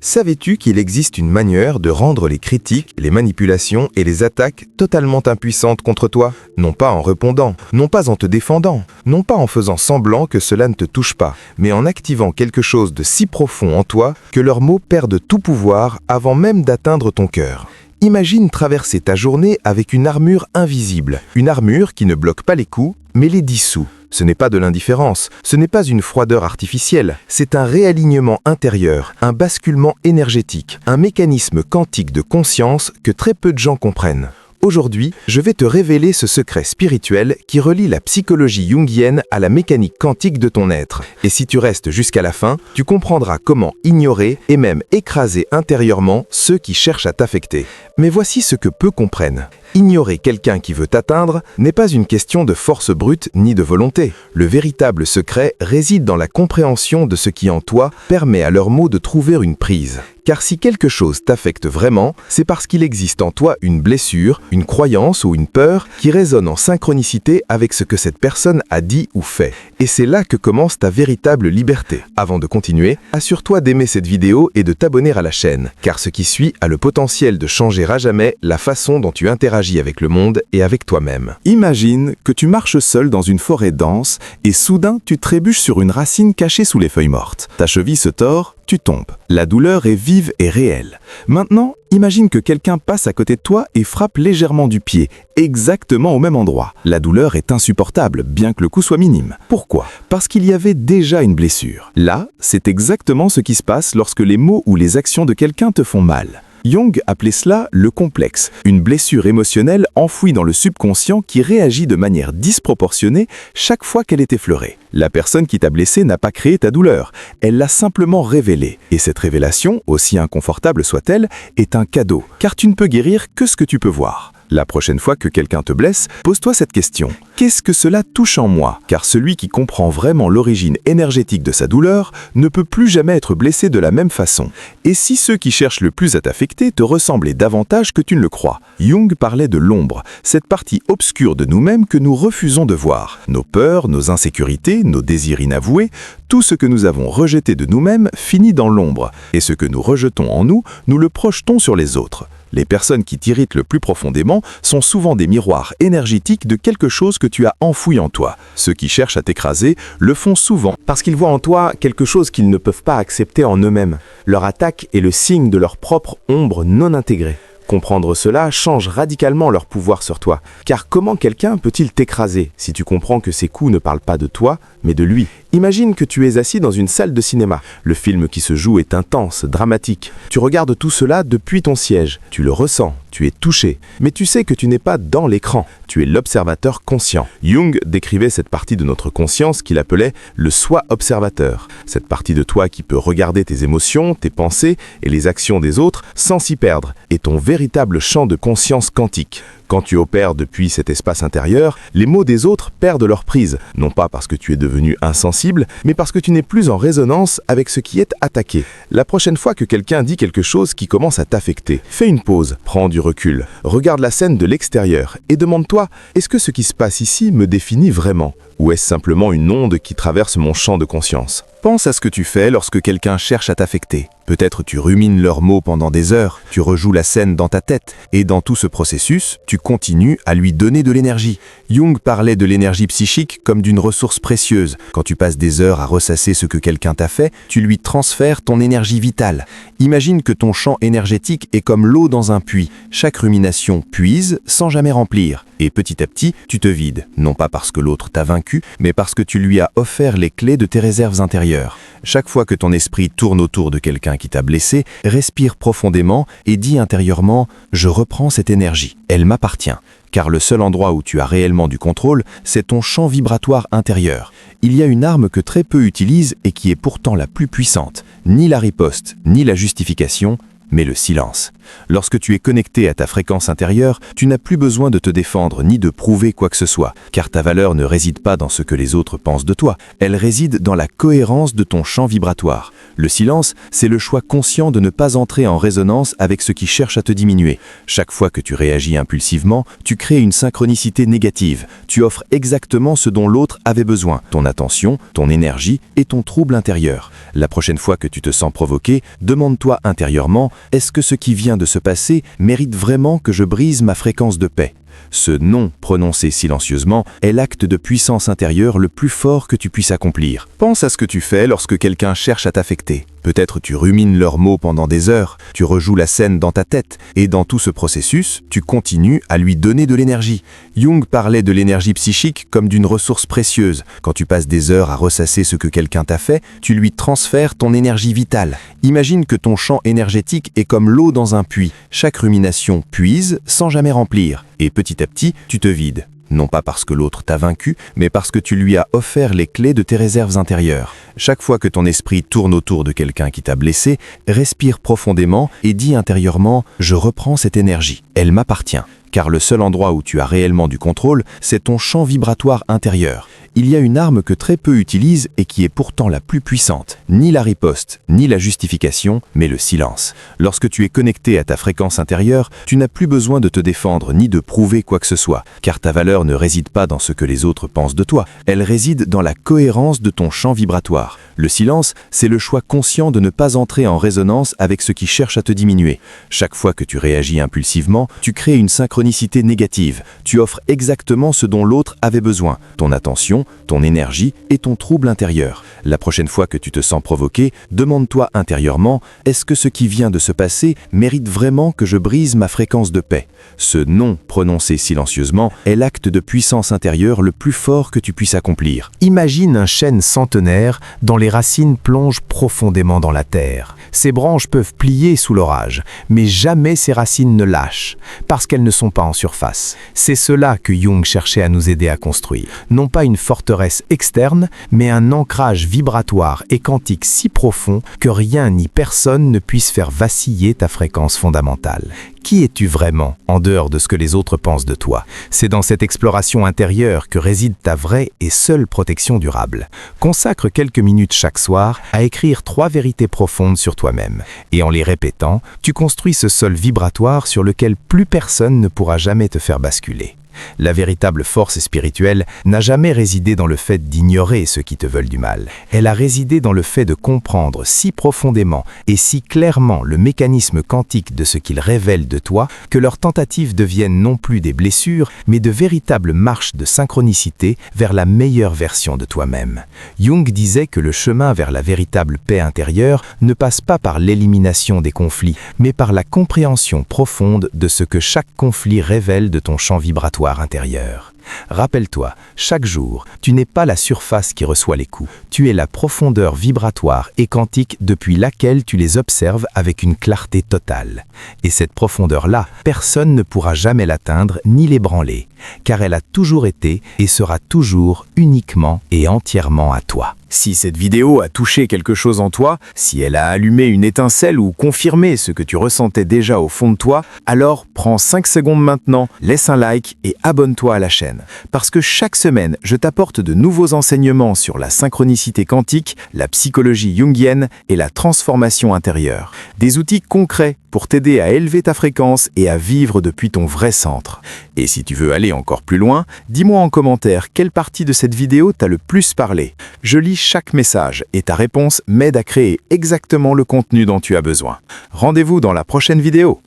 Savais-tu qu'il existe une manière de rendre les critiques, les manipulations et les attaques totalement impuissantes contre toi? Non pas en répondant, non pas en te défendant, non pas en faisant semblant que cela ne te touche pas, mais en activant quelque chose de si profond en toi que leurs mots perdent tout pouvoir avant même d'atteindre ton cœur. Imagine traverser ta journée avec une armure invisible, une armure qui ne bloque pas les coups, mais les dissout. Ce n'est pas de l'indifférence, ce n'est pas une froideur artificielle, c'est un réalignement intérieur, un basculement énergétique, un mécanisme quantique de conscience que très peu de gens comprennent. Aujourd'hui, je vais te révéler ce secret spirituel qui relie la psychologie jungienne à la mécanique quantique de ton être. Et si tu restes jusqu'à la fin, tu comprendras comment ignorer et même écraser intérieurement ceux qui cherchent à t'affecter. Mais voici ce que peu comprennent. Ignorer quelqu'un qui veut t'atteindre n'est pas une question de force brute ni de volonté. Le véritable secret réside dans la compréhension de ce qui en toi permet à leurs mots de trouver une prise. Car si quelque chose t'affecte vraiment, c'est parce qu'il existe en toi une blessure, une croyance ou une peur qui résonne en synchronicité avec ce que cette personne a dit ou fait. Et c'est là que commence ta véritable liberté. Avant de continuer, assure-toi d'aimer cette vidéo et de t'abonner à la chaîne, car ce qui suit a le potentiel de changer à jamais la façon dont tu interagis avec le monde et avec toi-même. Imagine que tu marches seul dans une forêt dense et soudain tu trébuches sur une racine cachée sous les feuilles mortes. Ta cheville se tord, tu tombes. La douleur est vive et réelle. Maintenant, imagine que quelqu'un passe à côté de toi et frappe légèrement du pied, exactement au même endroit. La douleur est insupportable, bien que le coup soit minime. Pourquoi? Parce qu'il y avait déjà une blessure. Là, c'est exactement ce qui se passe lorsque les mots ou les actions de quelqu'un te font mal. Jung appelait cela le complexe, une blessure émotionnelle enfouie dans le subconscient qui réagit de manière disproportionnée chaque fois qu'elle est effleurée. La personne qui t'a blessé n'a pas créé ta douleur, elle l'a simplement révélée. Et cette révélation, aussi inconfortable soit-elle, est un cadeau, car tu ne peux guérir que ce que tu peux voir. La prochaine fois que quelqu'un te blesse, pose-toi cette question. Qu'est-ce que cela touche en moi? Car celui qui comprend vraiment l'origine énergétique de sa douleur ne peut plus jamais être blessé de la même façon. Et si ceux qui cherchent le plus à t'affecter te ressemblaient davantage que tu ne le crois? Jung parlait de l'ombre, cette partie obscure de nous-mêmes que nous refusons de voir. Nos peurs, nos insécurités, nos désirs inavoués, tout ce que nous avons rejeté de nous-mêmes finit dans l'ombre. Et ce que nous rejetons en nous, nous le projetons sur les autres. Les personnes qui t'irritent le plus profondément sont souvent des miroirs énergétiques de quelque chose que tu as enfoui en toi. Ceux qui cherchent à t'écraser le font souvent parce qu'ils voient en toi quelque chose qu'ils ne peuvent pas accepter en eux-mêmes. Leur attaque est le signe de leur propre ombre non intégrée. Comprendre cela change radicalement leur pouvoir sur toi. Car comment quelqu'un peut-il t'écraser si tu comprends que ses coups ne parlent pas de toi, mais de lui? Imagine que tu es assis dans une salle de cinéma. Le film qui se joue est intense, dramatique. Tu regardes tout cela depuis ton siège. Tu le ressens, tu es touché. Mais tu sais que tu n'es pas dans l'écran. Tu es l'observateur conscient. Jung décrivait cette partie de notre conscience qu'il appelait le soi observateur. Cette partie de toi qui peut regarder tes émotions, tes pensées et les actions des autres sans s'y perdre est ton véritable champ de conscience quantique. Quand tu opères depuis cet espace intérieur, les mots des autres perdent leur prise, non pas parce que tu es devenu insensible, mais parce que tu n'es plus en résonance avec ce qui est attaqué. La prochaine fois que quelqu'un dit quelque chose qui commence à t'affecter, fais une pause, prends du recul, regarde la scène de l'extérieur et demande-toi, est-ce que ce qui se passe ici me définit vraiment? Ou est-ce simplement une onde qui traverse mon champ de conscience? Pense à ce que tu fais lorsque quelqu'un cherche à t'affecter. Peut-être tu rumines leurs mots pendant des heures, tu rejoues la scène dans ta tête, et dans tout ce processus, tu continues à lui donner de l'énergie. Jung parlait de l'énergie psychique comme d'une ressource précieuse. Quand tu passes des heures à ressasser ce que quelqu'un t'a fait, tu lui transfères ton énergie vitale. Imagine que ton champ énergétique est comme l'eau dans un puits. Chaque rumination puise sans jamais remplir. Et petit à petit, tu te vides, non pas parce que l'autre t'a vaincu, mais parce que tu lui as offert les clés de tes réserves intérieures. Chaque fois que ton esprit tourne autour de quelqu'un qui t'a blessé, respire profondément et dis intérieurement « Je reprends cette énergie, elle m'appartient ». Car le seul endroit où tu as réellement du contrôle, c'est ton champ vibratoire intérieur. Il y a une arme que très peu utilisent et qui est pourtant la plus puissante. Ni la riposte, ni la justification, mais le silence. Lorsque tu es connecté à ta fréquence intérieure, tu n'as plus besoin de te défendre ni de prouver quoi que ce soit, car ta valeur ne réside pas dans ce que les autres pensent de toi, elle réside dans la cohérence de ton champ vibratoire. Le silence, c'est le choix conscient de ne pas entrer en résonance avec ce qui cherche à te diminuer. Chaque fois que tu réagis impulsivement, tu crées une synchronicité négative. Tu offres exactement ce dont l'autre avait besoin, ton attention, ton énergie et ton trouble intérieur. La prochaine fois que tu te sens provoqué, demande-toi intérieurement, est-ce que ce qui vient de se passer mérite vraiment que je brise ma fréquence de paix ? Ce non prononcé silencieusement est l'acte de puissance intérieure le plus fort que tu puisses accomplir. Pense à ce que tu fais lorsque quelqu'un cherche à t'affecter. Peut-être tu rumines leurs mots pendant des heures, tu rejoues la scène dans ta tête, et dans tout ce processus, tu continues à lui donner de l'énergie. Jung parlait de l'énergie psychique comme d'une ressource précieuse. Quand tu passes des heures à ressasser ce que quelqu'un t'a fait, tu lui transfères ton énergie vitale. Imagine que ton champ énergétique est comme l'eau dans un puits. Chaque rumination puise sans jamais remplir, et petit à petit, tu te vides. Non pas parce que l'autre t'a vaincu, mais parce que tu lui as offert les clés de tes réserves intérieures. Chaque fois que ton esprit tourne autour de quelqu'un qui t'a blessé, respire profondément et dis intérieurement « Je reprends cette énergie, elle m'appartient ». Car le seul endroit où tu as réellement du contrôle, c'est ton champ vibratoire intérieur. Il y a une arme que très peu utilisent et qui est pourtant la plus puissante. Ni la riposte, ni la justification, mais le silence. Lorsque tu es connecté à ta fréquence intérieure, tu n'as plus besoin de te défendre ni de prouver quoi que ce soit, car ta valeur ne réside pas dans ce que les autres pensent de toi, elle réside dans la cohérence de ton champ vibratoire. Le silence, c'est le choix conscient de ne pas entrer en résonance avec ce qui cherche à te diminuer. Chaque fois que tu réagis impulsivement, tu crées une synchronicité négative. Tu offres exactement ce dont l'autre avait besoin, ton attention, ton énergie et ton trouble intérieur. La prochaine fois que tu te sens provoqué, demande-toi intérieurement, est-ce que ce qui vient de se passer mérite vraiment que je brise ma fréquence de paix ? Ce non prononcé silencieusement est l'acte de puissance intérieure le plus fort que tu puisses accomplir. Imagine un chêne centenaire dont les racines plongent profondément dans la terre. Ses branches peuvent plier sous l'orage, mais jamais ses racines ne lâchent, parce qu'elles ne sont pas en surface. C'est cela que Jung cherchait à nous aider à construire. Non pas une forteresse externe, mais un ancrage vibratoire et quantique si profond que rien ni personne ne puisse faire vaciller ta fréquence fondamentale. Qui es-tu vraiment, en dehors de ce que les autres pensent de toi? C'est dans cette exploration intérieure que réside ta vraie et seule protection durable. Consacre quelques minutes chaque soir à écrire 3 vérités profondes sur toi-même. Et en les répétant, tu construis ce sol vibratoire sur lequel plus personne ne pourra jamais te faire basculer. La véritable force spirituelle n'a jamais résidé dans le fait d'ignorer ceux qui te veulent du mal. Elle a résidé dans le fait de comprendre si profondément et si clairement le mécanisme quantique de ce qu'ils révèlent de toi que leurs tentatives deviennent non plus des blessures, mais de véritables marches de synchronicité vers la meilleure version de toi-même. Jung disait que le chemin vers la véritable paix intérieure ne passe pas par l'élimination des conflits, mais par la compréhension profonde de ce que chaque conflit révèle de ton champ vibratoire intérieur. Rappelle-toi, chaque jour, tu n'es pas la surface qui reçoit les coups, tu es la profondeur vibratoire et quantique depuis laquelle tu les observes avec une clarté totale. Et cette profondeur-là, personne ne pourra jamais l'atteindre ni l'ébranler, car elle a toujours été et sera toujours uniquement et entièrement à toi. Si cette vidéo a touché quelque chose en toi, si elle a allumé une étincelle ou confirmé ce que tu ressentais déjà au fond de toi, alors prends 5 secondes maintenant, laisse un like et abonne-toi à la chaîne. Parce que chaque semaine, je t'apporte de nouveaux enseignements sur la synchronicité quantique, la psychologie jungienne et la transformation intérieure. Des outils concrets pour t'aider à élever ta fréquence et à vivre depuis ton vrai centre. Et si tu veux aller encore plus loin, dis-moi en commentaire quelle partie de cette vidéo t'a le plus parlé. Je lis chaque message et ta réponse m'aide à créer exactement le contenu dont tu as besoin. Rendez-vous dans la prochaine vidéo.